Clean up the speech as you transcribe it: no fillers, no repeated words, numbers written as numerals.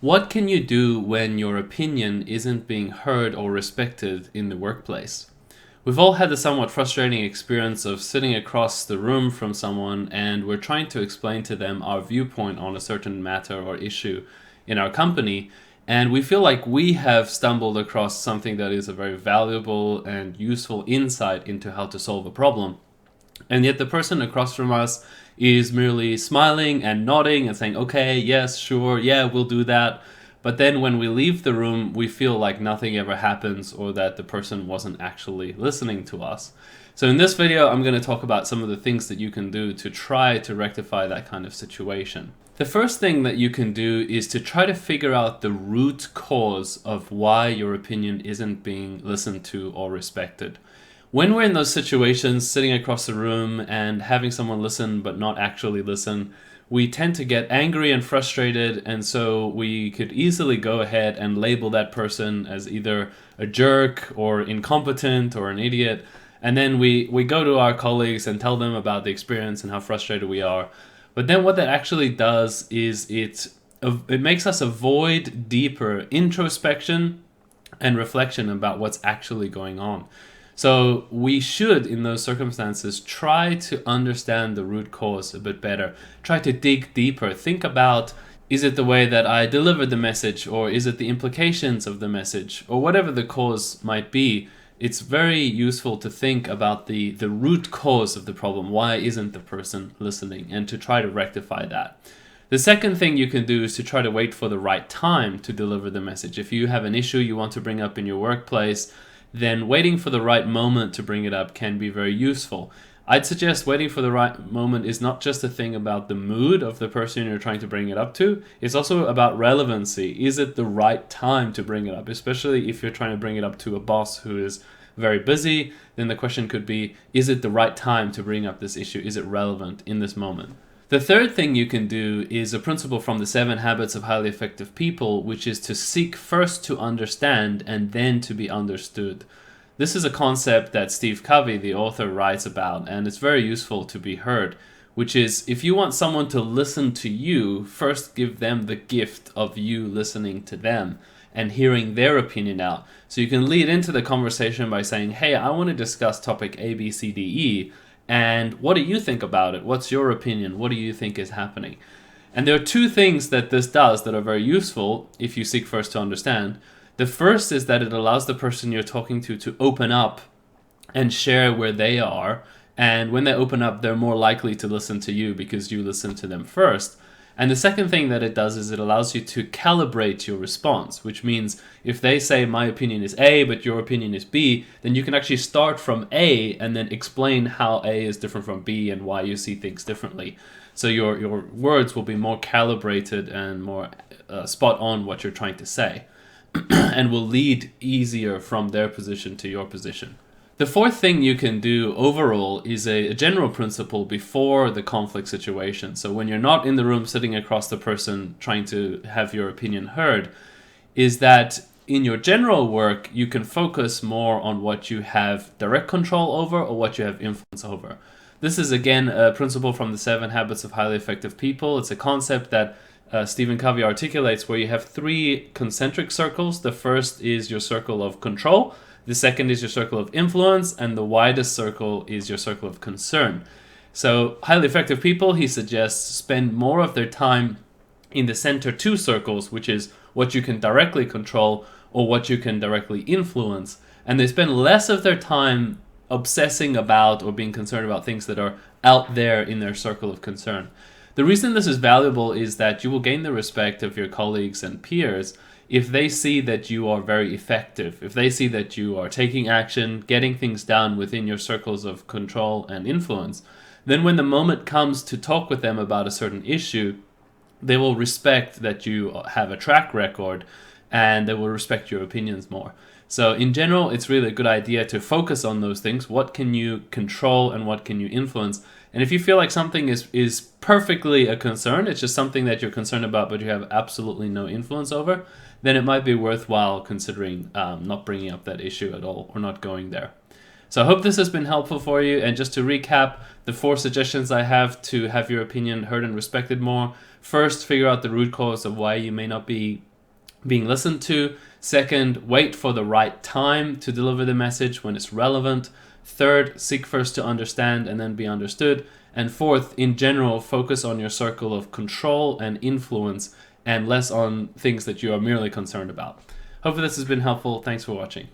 What can you do when your opinion isn't being heard or respected in the workplace? We've all had the somewhat frustrating experience of sitting across the room from someone and we're trying to explain to them our viewpoint on a certain matter or issue in our company, and we feel like we have stumbled across something that is a very valuable and useful insight into how to solve a problem. And yet the person across from us is merely smiling and nodding and saying, okay, yes, sure, yeah, we'll do that. But then when we leave the room, we feel like nothing ever happens or that the person wasn't actually listening to us. So in this video, I'm going to talk about some of the things that you can do to try to rectify that kind of situation. The first thing that you can do is to try to figure out the root cause of why your opinion isn't being listened to or respected. When we're in those situations, sitting across the room and having someone listen but not actually listen, we tend to get angry and frustrated, and so we could easily go ahead and label that person as either a jerk or incompetent or an idiot, and then we go to our colleagues and tell them about the experience and how frustrated we are. But then what that actually does is it makes us avoid deeper introspection and reflection about what's actually going on. So we should, in those circumstances, try to understand the root cause a bit better. Try to dig deeper. Think about, is it the way that I delivered the message, or is it the implications of the message, or whatever the cause might be. It's very useful to think about the root cause of the problem. Why isn't the person listening? And to try to rectify that. The second thing you can do is to try to wait for the right time to deliver the message. If you have an issue you want to bring up in your workplace, then waiting for the right moment to bring it up can be very useful. I'd suggest waiting for the right moment is not just a thing about the mood of the person you're trying to bring it up to, it's also about relevancy. Is it the right time to bring it up? Especially if you're trying to bring it up to a boss who is very busy, then the question could be, is it the right time to bring up this issue? Is it relevant in this moment? The third thing you can do is a principle from the 7 Habits of Highly Effective People, which is to seek first to understand and then to be understood. This is a concept that Steve Covey, the author, writes about, and it's very useful to be heard, which is if you want someone to listen to you, first give them the gift of you listening to them and hearing their opinion out. So you can lead into the conversation by saying, hey, I want to discuss topic A, B, C, D, E. And what do you think about it? What's your opinion? What do you think is happening? And there are 2 things that this does that are very useful if you seek first to understand. The first is that it allows the person you're talking to open up and share where they are. And when they open up, they're more likely to listen to you because you listen to them first. And the second thing that it does is it allows you to calibrate your response, which means if they say my opinion is A, but your opinion is B, then you can actually start from A and then explain how A is different from B and why you see things differently. So your words will be more calibrated and more spot on what you're trying to say and will lead easier from their position to your position. The fourth thing you can do overall is a general principle before the conflict situation. So when you're not in the room sitting across the person trying to have your opinion heard, is that in your general work, you can focus more on what you have direct control over or what you have influence over. This is again a principle from the 7 Habits of Highly Effective People. It's a concept that Stephen Covey articulates where you have 3 concentric circles. The first is your circle of control. The second is your circle of influence, and the widest circle is your circle of concern. So highly effective people, he suggests, spend more of their time in the center 2 circles, which is what you can directly control or what you can directly influence. And they spend less of their time obsessing about or being concerned about things that are out there in their circle of concern. The reason this is valuable is that you will gain the respect of your colleagues and peers if they see that you are very effective, if they see that you are taking action, getting things done within your circles of control and influence. Then when the moment comes to talk with them about a certain issue, they will respect that you have a track record and they will respect your opinions more. So in general, it's really a good idea to focus on those things. What can you control and what can you influence? And if you feel like something is perfectly a concern, it's just something that you're concerned about but you have absolutely no influence over, then it might be worthwhile considering not bringing up that issue at all or not going there. So I hope this has been helpful for you. And just to recap, the 4 suggestions I have your opinion heard and respected more. First, figure out the root cause of why you may not be being listened to. Second, wait for the right time to deliver the message when it's relevant. Third, seek first to understand and then be understood. And fourth, in general, focus on your circle of control and influence and less on things that you are merely concerned about. Hopefully this has been helpful. Thanks for watching.